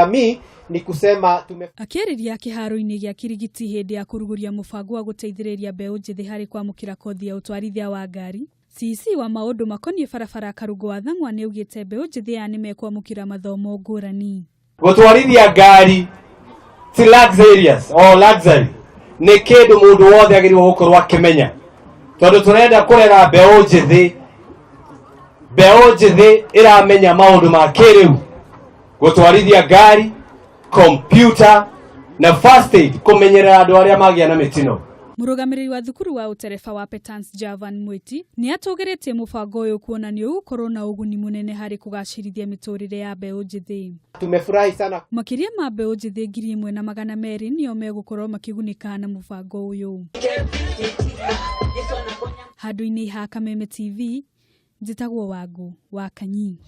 Mi ni kusema akĩarĩria kĩharo-inĩ gĩa Kirigiti hĩndĩ ya kũrugũria mũbango wa gũteithĩrĩria mbeũ njĩthĩ harĩ kwamũkĩra kothi ya utwarithia wa ngari, CC wa maũndũ makoniĩ barabara Karũgũ wa Thang'wa nĩ augĩte mbeũ njĩthĩ aya nĩ mekwamũkĩra mathomo ngũrani. Gũtwarithia ngari ti luxurious or luxury, nĩ kĩndũ mũndũ wothe agĩrĩirwo gũkorwo akĩmenya, tondũ tũrenda kũrera mbeũ njĩthĩ ĩramenya maũndũ ma kĩrĩu, gũtwarithia ngari, computer na first aid, kũmenyerera andũ arĩa magĩa na mĩtino. Mũrũgamĩrĩri wa thukuru wa ũtereba wa Petans Javan Mwiti nĩ atũgĩrĩtie mũbango ũyũ kuona nĩ ũgũkorwo na ũguni mũnene harĩ kũgacĩrithia mĩtũrĩre ya mbeũ njĩthĩ. Tumefurahi sana. Makĩria ma mbeũ njĩthĩ 1,200 nĩo megũkorwo makĩgunĩka na mũbango ũyũ. Handũ-inĩ ha Kameme TV, njĩtagwo Wangũ wa Kanyi.